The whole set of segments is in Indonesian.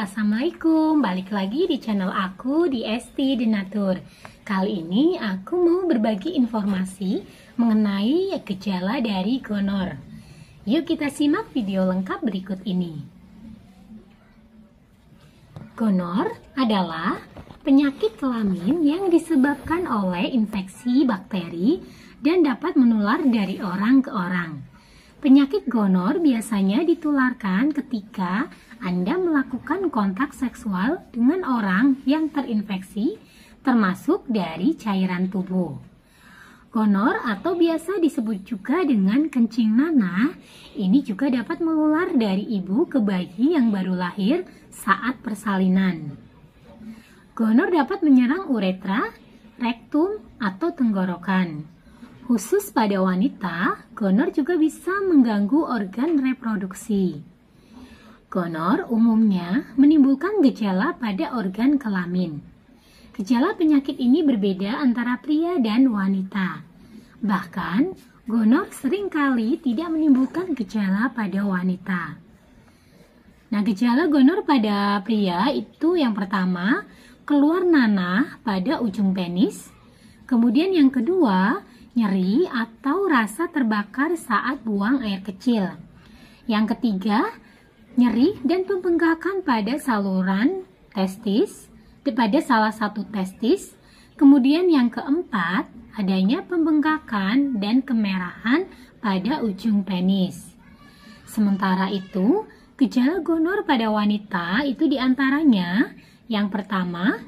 Assalamualaikum. Balik lagi di channel aku di Esti Denatur. Kali ini aku mau berbagi informasi mengenai gejala dari gonor. Yuk kita simak video lengkap berikut ini. Gonor adalah penyakit kelamin yang disebabkan oleh infeksi bakteri dan dapat menular dari orang ke orang. Penyakit gonor biasanya ditularkan ketika Anda melakukan kontak seksual dengan orang yang terinfeksi, termasuk dari cairan tubuh. Gonor atau biasa disebut juga dengan kencing nanah, ini juga dapat menular dari ibu ke bayi yang baru lahir saat persalinan. Gonor dapat menyerang uretra, rektum, atau tenggorokan. Khusus pada wanita, gonor juga bisa mengganggu organ reproduksi. Gonor umumnya menimbulkan gejala pada organ kelamin. Gejala penyakit ini berbeda antara pria dan wanita. Bahkan, gonor seringkali tidak menimbulkan gejala pada wanita. Nah, gejala gonor pada pria itu yang pertama, keluar nanah pada ujung penis. Kemudian yang kedua, nyeri atau rasa terbakar saat buang air kecil. Yang ketiga, nyeri dan pembengkakan pada saluran testis, pada salah satu testis. Kemudian yang keempat, adanya pembengkakan dan kemerahan pada ujung penis. Sementara itu, gejala gonor pada wanita itu diantaranya, yang pertama,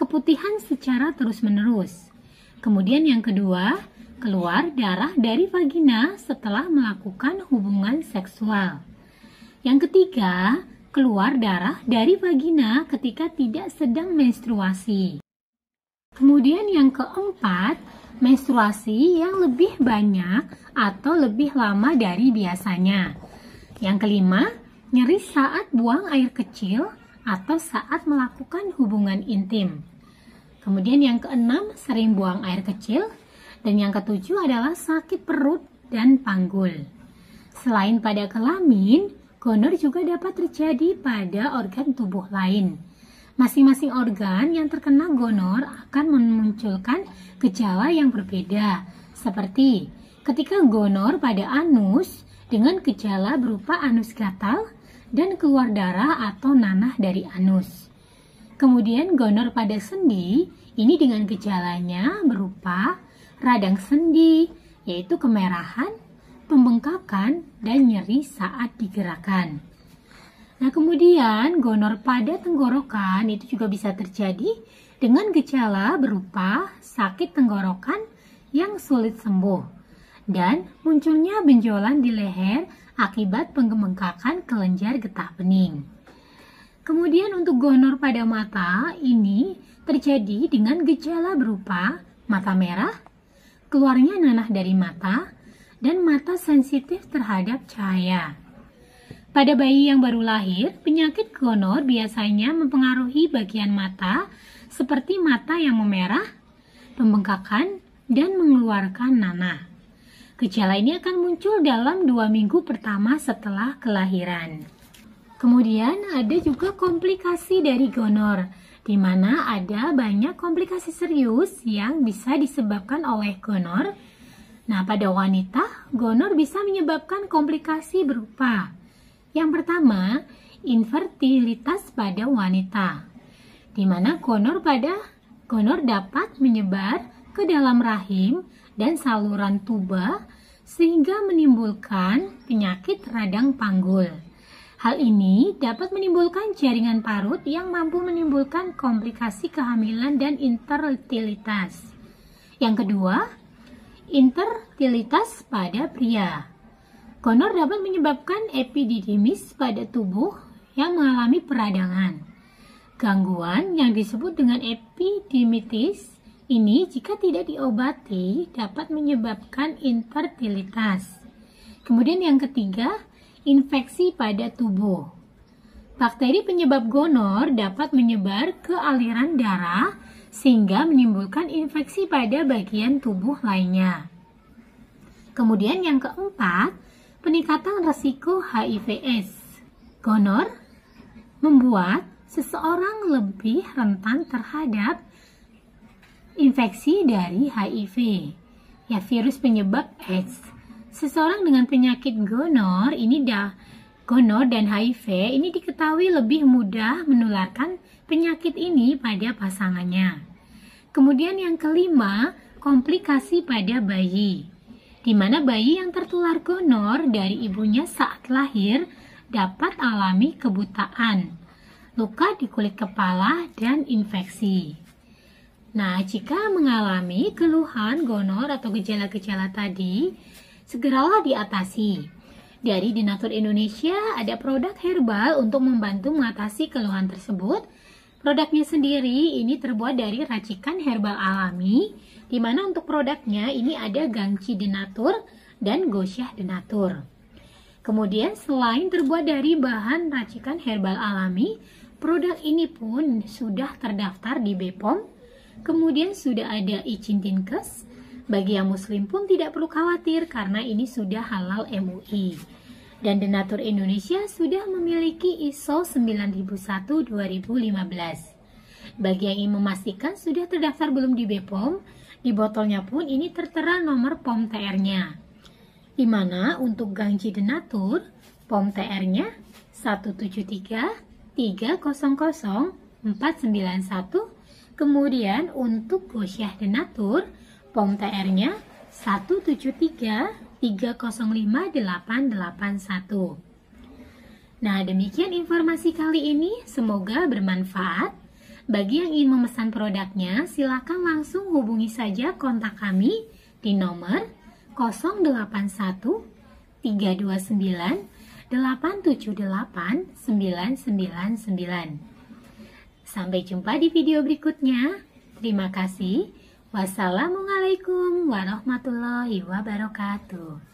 keputihan secara terus-menerus. Kemudian yang kedua, keluar darah dari vagina setelah melakukan hubungan seksual. Yang ketiga, keluar darah dari vagina ketika tidak sedang menstruasi. Kemudian yang keempat, menstruasi yang lebih banyak atau lebih lama dari biasanya. Yang kelima, nyeri saat buang air kecil atau saat melakukan hubungan intim. Kemudian yang keenam, sering buang air kecil. Dan yang ketujuh adalah sakit perut dan panggul. Selain pada kelamin, gonor juga dapat terjadi pada organ tubuh lain. Masing-masing organ yang terkena gonor akan memunculkan gejala yang berbeda. Seperti ketika gonor pada anus dengan gejala berupa anus gatal dan keluar darah atau nanah dari anus. Kemudian gonor pada sendi, ini dengan gejalanya berupa radang sendi, yaitu kemerahan, pembengkakan, dan nyeri saat digerakkan. Nah, kemudian gonor pada tenggorokan itu juga bisa terjadi dengan gejala berupa sakit tenggorokan yang sulit sembuh dan munculnya benjolan di leher akibat pembengkakan kelenjar getah bening. Kemudian untuk gonor pada mata ini terjadi dengan gejala berupa mata merah, keluarnya nanah dari mata, dan mata sensitif terhadap cahaya. Pada bayi yang baru lahir, penyakit gonor biasanya mempengaruhi bagian mata seperti mata yang memerah, pembengkakan, dan mengeluarkan nanah. Gejala ini akan muncul dalam 2 minggu pertama setelah kelahiran. Kemudian ada juga komplikasi dari gonor, di mana ada banyak komplikasi serius yang bisa disebabkan oleh gonor. Nah, pada wanita, gonor bisa menyebabkan komplikasi berupa yang pertama, infertilitas pada wanita, di mana gonor dapat menyebar ke dalam rahim dan saluran tuba sehingga menimbulkan penyakit radang panggul. Hal ini dapat menimbulkan jaringan parut yang mampu menimbulkan komplikasi kehamilan dan infertilitas. Yang kedua, infertilitas pada pria. Gonor dapat menyebabkan epididymis pada tubuh yang mengalami peradangan. Gangguan yang disebut dengan epididymitis ini jika tidak diobati dapat menyebabkan infertilitas. Kemudian yang ketiga, infeksi pada tubuh. Bakteri penyebab gonor dapat menyebar ke aliran darah sehingga menimbulkan infeksi pada bagian tubuh lainnya. Kemudian yang keempat, peningkatan resiko HIV/AIDS. Gonor membuat seseorang lebih rentan terhadap infeksi dari HIV, ya virus penyebab AIDS. Seseorang dengan penyakit gonor dan HIV ini diketahui lebih mudah menularkan penyakit ini pada pasangannya. Kemudian yang kelima, komplikasi pada bayi, di mana bayi yang tertular gonor dari ibunya saat lahir dapat alami kebutaan, luka di kulit kepala, dan infeksi. Nah, jika mengalami keluhan gonor atau gejala-gejala tadi, segeralah diatasi. Dari Denatur Indonesia ada produk herbal untuk membantu mengatasi keluhan tersebut. Produknya sendiri ini terbuat dari racikan herbal alami, di mana untuk produknya ini ada Gangci Denatur dan Gosyah Denatur. Kemudian selain terbuat dari bahan racikan herbal alami, produk ini pun sudah terdaftar di BPOM, kemudian sudah ada izin Dinkes. Bagi yang muslim pun tidak perlu khawatir karena ini sudah halal MUI. Dan Denatur Indonesia sudah memiliki ISO 9001-2015. Bagi yang ingin memastikan sudah terdaftar belum di BPOM, di botolnya pun ini tertera nomor POM TR-nya. Di mana untuk Gangci Denatur, POM TR-nya 173300491. Kemudian untuk Gosyah Denatur, POM TR-nya 173305881. Nah, demikian informasi kali ini, semoga bermanfaat. Bagi yang ingin memesan produknya, silakan langsung hubungi saja kontak kami di nomor 081 329 878 999. Sampai jumpa di video berikutnya. Terima kasih. Wassalamualaikum warahmatullahi wabarakatuh.